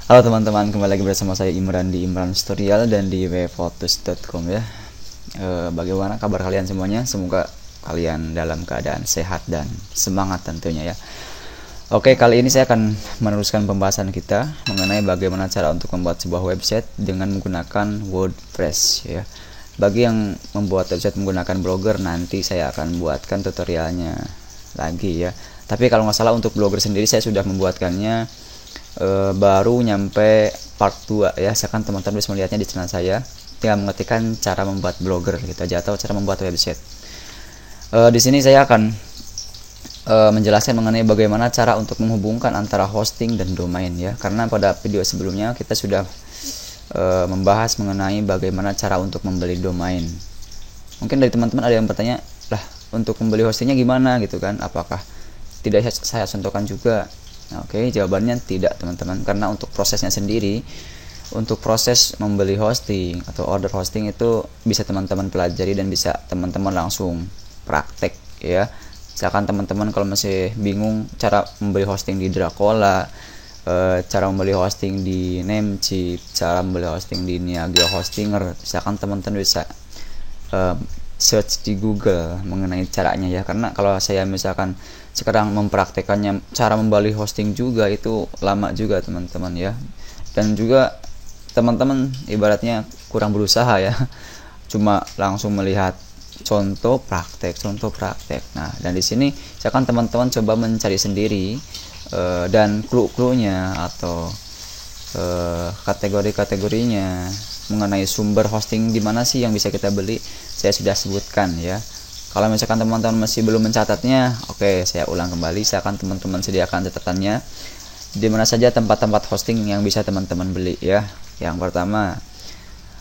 Halo teman-teman, kembali lagi bersama saya Imran di Imran Tutorial dan di webphotos.com ya. Bagaimana kabar kalian semuanya? Semoga kalian dalam keadaan sehat dan semangat tentunya ya. Oke, kali ini saya akan meneruskan pembahasan kita mengenai bagaimana cara untuk membuat sebuah website dengan menggunakan WordPress ya. Bagi yang membuat website menggunakan Blogger, nanti saya akan buatkan tutorialnya lagi ya. Tapi kalau nggak salah untuk Blogger sendiri saya sudah membuatkannya baru nyampe part 2 ya. Sekarang teman-teman bisa melihatnya di channel saya, tinggal mengetikkan cara membuat Blogger gitu aja atau cara membuat website. Di sini saya akan menjelaskan mengenai bagaimana cara untuk menghubungkan antara hosting dan domain ya, karena pada video sebelumnya kita sudah membahas mengenai bagaimana cara untuk membeli domain. Mungkin dari teman-teman ada yang bertanya, lah untuk membeli hostingnya gimana gitu kan, apakah tidak saya contohkan juga? Nah, oke, jawabannya tidak teman-teman, karena untuk prosesnya sendiri, untuk proses membeli hosting atau order hosting itu bisa teman-teman pelajari dan bisa teman-teman langsung praktek ya. Misalkan teman-teman kalau masih bingung cara membeli hosting di Dracola, cara membeli hosting di Namecheap, cara membeli hosting di Niaga Hostinger, misalkan teman-teman bisa search di Google mengenai caranya ya. Karena kalau saya misalkan sekarang mempraktekannya cara membeli hosting juga itu lama juga teman-teman ya, dan juga teman-teman ibaratnya kurang berusaha ya, cuma langsung melihat contoh praktek. Nah, dan di sini misalkan teman-teman coba mencari sendiri dan clue-cluenya atau kategori-kategorinya mengenai sumber hosting di mana sih yang bisa kita beli, saya sudah sebutkan ya. Kalau misalkan teman-teman masih belum mencatatnya, oke, saya ulang kembali. Silakan teman-teman sediakan catatannya di mana saja tempat-tempat hosting yang bisa teman-teman beli ya. Yang pertama,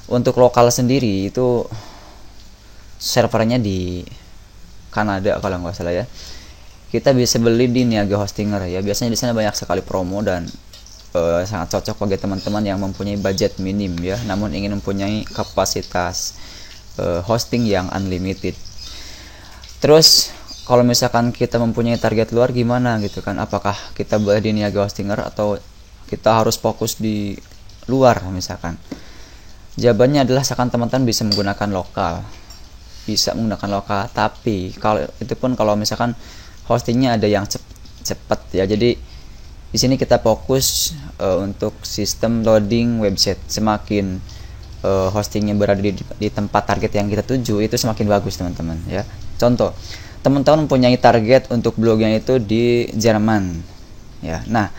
untuk lokal sendiri itu servernya di Kanada kalau nggak salah ya. Kita bisa beli di Niaga Hostinger ya. Biasanya di sana banyak sekali promo dan sangat cocok bagi teman-teman yang mempunyai budget minim ya, namun ingin mempunyai kapasitas hosting yang unlimited. Terus kalau misalkan kita mempunyai target luar gimana gitu kan, apakah kita boleh di Niaga Hostinger atau kita harus fokus di luar misalkan? Jawabannya adalah misalkan teman-teman bisa menggunakan lokal, tapi kalau itu pun kalau misalkan hostingnya ada yang cepat ya. Jadi di sini kita fokus untuk sistem loading website. Semakin hostingnya berada di tempat target yang kita tuju, itu semakin bagus teman-teman ya. Contoh, teman-teman mempunyai target untuk blognya itu di Jerman ya. Nah,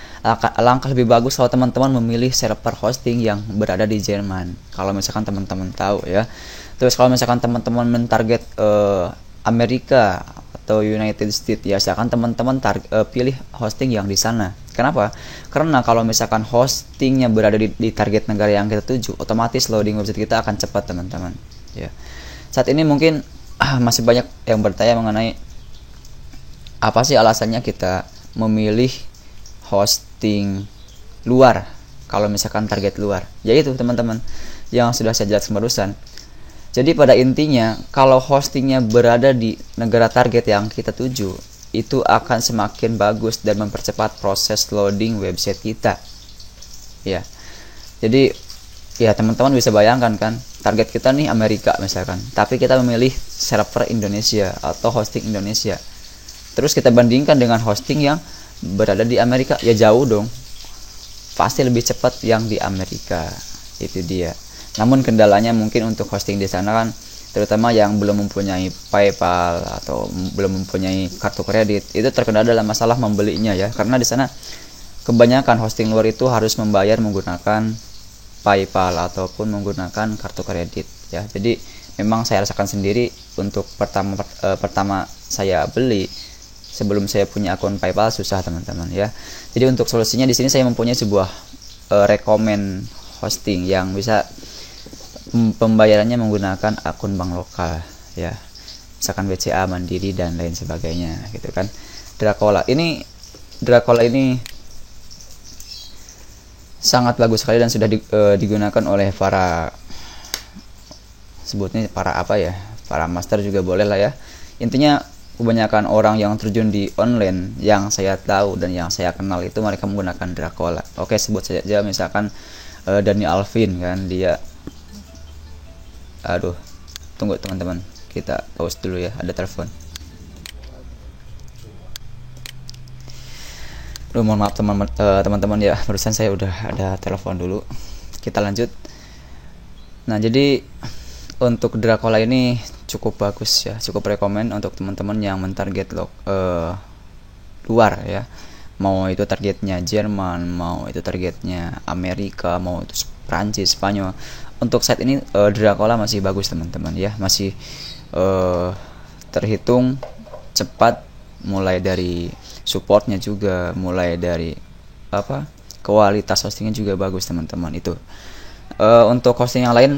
alangkah lebih bagus kalau teman-teman memilih server hosting yang berada di Jerman, kalau misalkan teman-teman tahu ya. Terus kalau misalkan teman-teman mentarget Amerika atau United States ya, silakan teman-teman pilih hosting yang di sana. Kenapa? Karena kalau misalkan hostingnya berada di target negara yang kita tuju, otomatis loading website kita akan cepat teman-teman ya. Saat ini mungkin masih banyak yang bertanya mengenai apa sih alasannya kita memilih hosting luar kalau misalkan target luar. Yaitu teman-teman yang sudah saya jelaskan barusan. Jadi pada intinya kalau hostingnya berada di negara target yang kita tuju, itu akan semakin bagus dan mempercepat proses loading website kita ya. Jadi ya teman-teman bisa bayangkan kan, target kita nih Amerika misalkan, tapi kita memilih server Indonesia atau hosting Indonesia. Terus kita bandingkan dengan hosting yang berada di Amerika, ya jauh dong, pasti lebih cepat yang di Amerika. Itu dia. Namun kendalanya mungkin untuk hosting di sana kan, terutama yang belum mempunyai PayPal atau belum mempunyai kartu kredit, itu terkendala dalam masalah membelinya ya. Karena di sana kebanyakan hosting luar itu harus membayar menggunakan PayPal ataupun menggunakan kartu kredit ya. Jadi memang saya rasakan sendiri untuk pertama saya beli, sebelum saya punya akun PayPal susah teman-teman ya. Jadi untuk solusinya di sini saya mempunyai sebuah rekomen hosting yang bisa pembayarannya menggunakan akun bank lokal ya, misalkan BCA, Mandiri dan lain sebagainya gitu kan. Dracola ini sangat bagus sekali dan sudah digunakan oleh para sebutnya para apa ya, para master juga boleh lah ya. Intinya kebanyakan orang yang terjun di online yang saya tahu dan yang saya kenal itu mereka menggunakan Dracola. Oke, sebut saja misalkan Dani Alvin kan, dia, aduh, tunggu teman-teman, kita pause dulu ya, ada telepon. Mohon maaf teman-teman ya, barusan saya udah ada telepon dulu. Kita lanjut. Nah, jadi untuk Dracola ini cukup bagus ya, cukup rekomend untuk teman-teman yang mentarget luar ya. Mau itu targetnya Jerman, mau itu targetnya Amerika, mau itu Prancis, Spanyol. Untuk saat ini Dracola masih bagus teman-teman ya, masih terhitung cepat, mulai dari supportnya juga, mulai dari kualitas hostingnya juga bagus teman-teman itu. Untuk hosting yang lain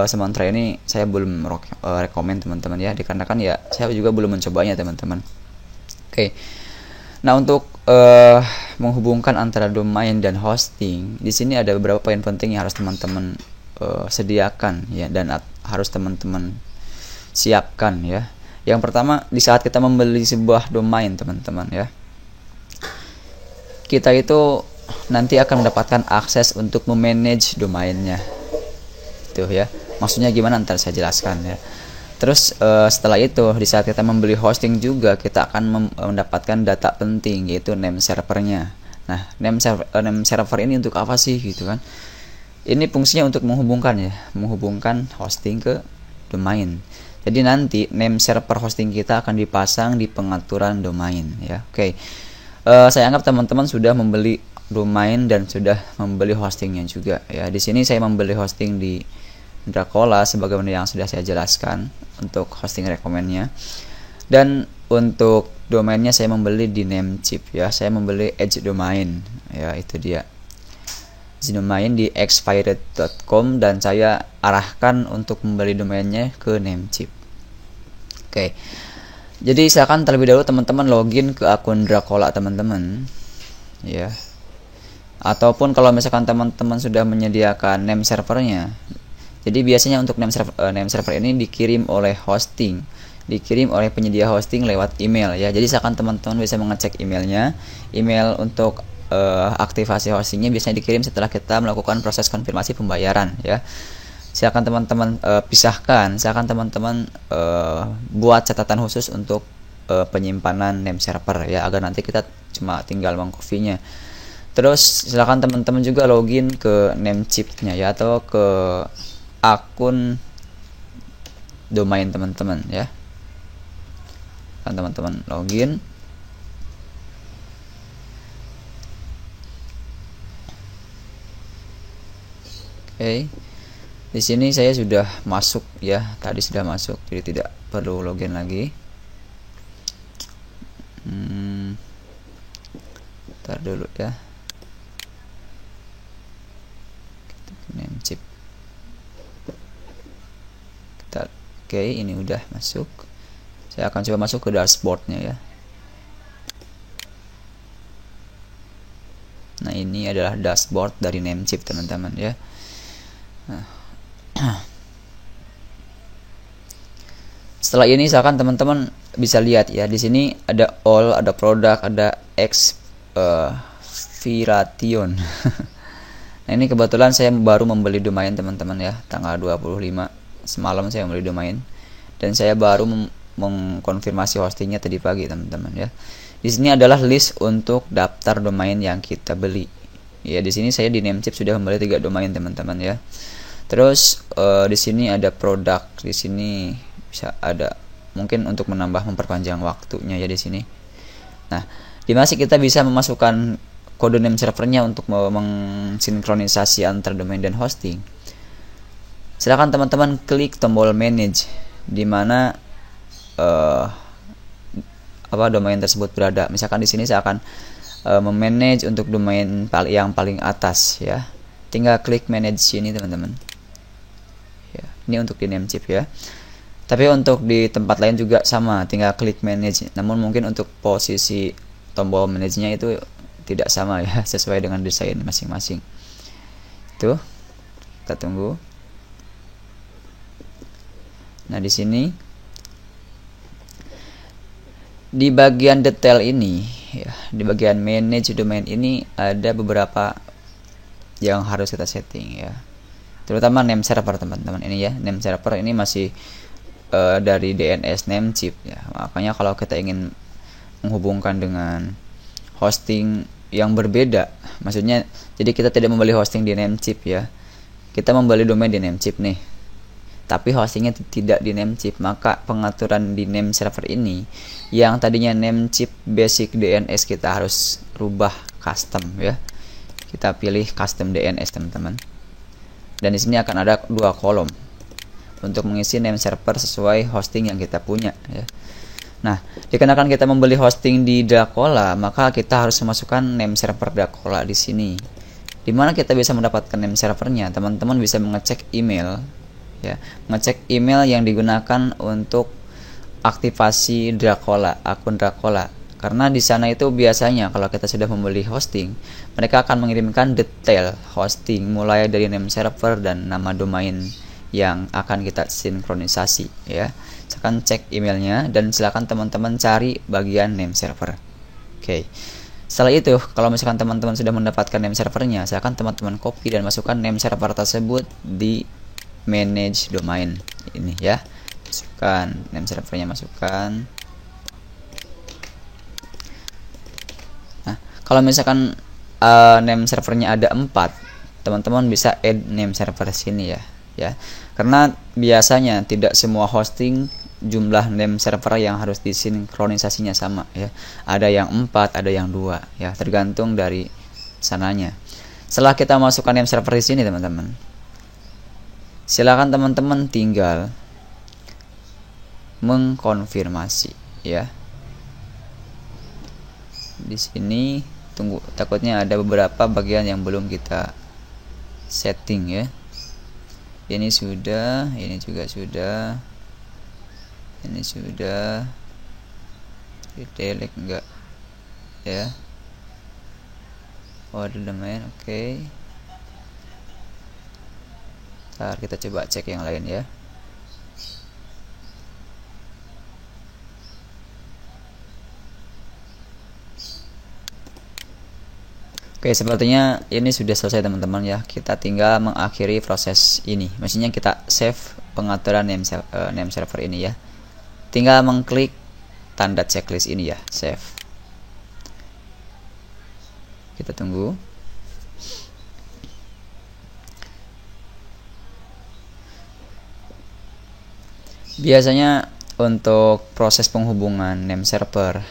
sementara ini saya belum rekomend teman-teman ya, dikarenakan ya saya juga belum mencobanya teman-teman. Oke. Nah, untuk menghubungkan antara domain dan hosting, di sini ada beberapa poin penting yang harus teman-teman sediakan ya, dan harus teman-teman siapkan ya. Yang pertama, di saat kita membeli sebuah domain teman-teman ya, kita itu nanti akan mendapatkan akses untuk memanage domainnya. Itu ya. Maksudnya gimana, ntar saya jelaskan ya. Terus setelah itu, di saat kita membeli hosting juga kita akan mendapatkan data penting, yaitu name servernya. Nah, name server ini untuk apa sih gitu kan? Ini fungsinya untuk menghubungkan hosting ke domain. Jadi nanti name server hosting kita akan dipasang di pengaturan domain ya. Oke. Saya anggap teman-teman sudah membeli domain dan sudah membeli hostingnya juga ya. Di sini saya membeli hosting di Dracola sebagaimana yang sudah saya jelaskan untuk hosting rekomennya. Dan untuk domainnya saya membeli di Namecheap ya. Saya membeli Edge Domain ya, itu dia. Edge Domain di expired.com dan saya arahkan untuk membeli domainnya ke Namecheap. Oke. Jadi silakan terlebih dahulu teman-teman login ke akun Dracola teman-teman ya. Ataupun kalau misalkan teman-teman sudah menyediakan name servernya, jadi biasanya untuk name server ini dikirim oleh hosting, dikirim oleh penyedia hosting lewat email ya. Jadi silakan teman-teman bisa mengecek emailnya. Email untuk aktivasi hostingnya biasanya dikirim setelah kita melakukan proses konfirmasi pembayaran ya. Silakan teman-teman pisahkan, silakan teman-teman buat catatan khusus untuk penyimpanan name server ya, agar nanti kita cuma tinggal mengcopy-nya. Terus silakan teman-teman juga login ke Namecheap-nya ya, atau ke akun domain teman-teman ya. Kan teman-teman login. Oke. Di sini saya sudah masuk ya, tadi sudah masuk, jadi tidak perlu login lagi. Ntar dulu ya. Namecheap. Oke, ini udah masuk. Saya akan coba masuk ke dashboardnya ya. Nah, ini adalah dashboard dari Namecheap teman-teman ya. Nah. Setelah ini misalkan teman-teman bisa lihat ya, di sini ada all, ada produk, ada expiration. Nah, ini kebetulan saya baru membeli domain teman-teman ya, tanggal 25 semalam saya membeli domain, dan saya baru mengkonfirmasi hostingnya tadi pagi teman-teman ya. Di sini adalah list untuk daftar domain yang kita beli. Ya, di sini saya di Namecheap sudah membeli 3 domain teman-teman ya. Terus di sini ada produk, di sini bisa ada mungkin untuk memperpanjang waktunya ya di sini. Nah, di mana kita bisa memasukkan kode name servernya untuk mensinkronisasi antar domain dan hosting. Silakan teman-teman klik tombol manage di mana domain tersebut berada. Misalkan di sini saya akan memanage untuk domain yang paling atas ya. Tinggal klik manage sini teman-teman. Ya, ini untuk di Namecheap ya. Tapi untuk di tempat lain juga sama, tinggal klik manage. Namun mungkin untuk posisi tombol manage-nya itu tidak sama ya, sesuai dengan desain masing-masing. Itu kita tunggu. Nah, di sini Di bagian detail ini ya, di bagian manage domain ini ada beberapa yang harus kita setting ya, terutama name server teman-teman. Ini ya, name server ini masih dari DNS Namecheap ya, makanya kalau kita ingin menghubungkan dengan hosting yang berbeda, maksudnya jadi kita tidak membeli hosting di Namecheap ya, kita membeli domain di Namecheap nih, tapi hostingnya tidak di Namecheap, maka pengaturan di name server ini yang tadinya Namecheap basic DNS kita harus rubah custom ya. Kita pilih custom DNS teman-teman, dan di sini akan ada 2 kolom untuk mengisi name server sesuai hosting yang kita punya ya. Nah, dikarenakan kita membeli hosting di Dracola, maka kita harus memasukkan name server Dracola di sini. Dimana kita bisa mendapatkan name servernya? Teman-teman bisa mengecek email, ya, mengecek email yang digunakan untuk aktivasi Dracola, akun Dracola. Karena di sana itu biasanya kalau kita sudah membeli hosting, mereka akan mengirimkan detail hosting mulai dari name server dan nama domain yang akan kita sinkronisasi ya. Silakan cek emailnya dan silakan teman-teman cari bagian name server. Oke. Setelah itu, kalau misalkan teman-teman sudah mendapatkan name servernya, silakan teman-teman copy dan masukkan name server tersebut di manage domain ini ya. Masukkan name servernya, masukkan. Nah, kalau misalkan name servernya ada 4, teman-teman bisa add name server sini ya. Karena biasanya tidak semua hosting jumlah name server yang harus disinkronisasinya sama ya. Ada yang 4, ada yang 2 ya, tergantung dari sananya. Setelah kita masukkan name server di sini teman-teman, silakan teman-teman tinggal mengkonfirmasi ya. Di sini tunggu, takutnya ada beberapa bagian yang belum kita setting ya. Ini sudah, ini juga sudah, ini sudah. Delete enggak ya? Oh, ada domain, oke. Ntar kita coba cek yang lain ya. Oke, sepertinya ini sudah selesai teman-teman ya. Kita tinggal mengakhiri proses ini. Maksudnya kita save pengaturan name server ini ya. Tinggal mengklik tanda checklist ini ya, save. Kita tunggu. Biasanya untuk proses penghubungan name server,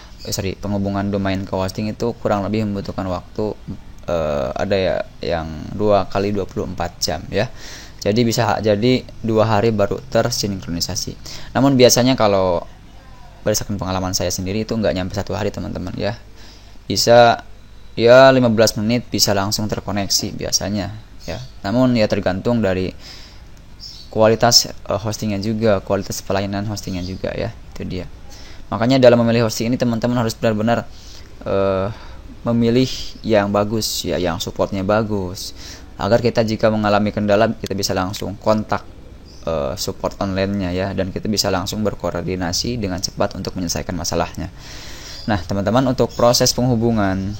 penghubungan domain ke hosting itu kurang lebih membutuhkan waktu ada ya yang 2 kali 24 jam ya. Jadi bisa jadi 2 hari baru tersinkronisasi. Namun biasanya kalau berdasarkan pengalaman saya sendiri itu nggak nyampe 1 hari teman-teman ya. Bisa ya 15 menit bisa langsung terkoneksi biasanya ya. Namun ya tergantung dari kualitas hostingnya juga, kualitas pelayanan hostingnya juga ya. Itu dia. Makanya dalam memilih hosting ini teman-teman harus benar-benar memilih yang bagus ya, yang supportnya bagus, agar kita jika mengalami kendala kita bisa langsung kontak support online-nya ya, dan kita bisa langsung berkoordinasi dengan cepat untuk menyelesaikan masalahnya. Nah teman-teman, untuk proses penghubungan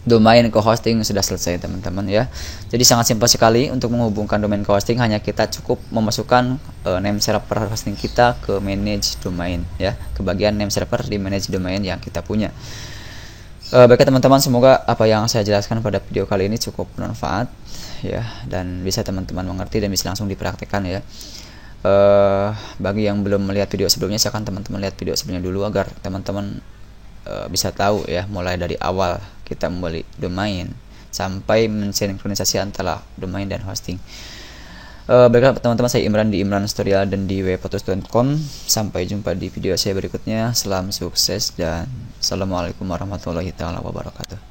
domain ke hosting sudah selesai teman-teman ya. Jadi sangat simpel sekali untuk menghubungkan domain ke hosting, hanya kita cukup memasukkan name server hosting kita ke manage domain ya, ke bagian name server di manage domain yang kita punya. Baiklah teman-teman, semoga apa yang saya jelaskan pada video kali ini cukup bermanfaat ya, dan bisa teman-teman mengerti dan bisa langsung dipraktekkan ya. Bagi yang belum melihat video sebelumnya, silakan teman-teman lihat video sebelumnya dulu agar teman-teman bisa tahu ya, mulai dari awal kita membeli domain sampai mensinkronisasi antara domain dan hosting. Baiklah teman-teman, saya Imran di Imran Tutorial dan di webpotus.com. Sampai jumpa di video saya berikutnya. Salam sukses dan assalamualaikum warahmatullahi wabarakatuh.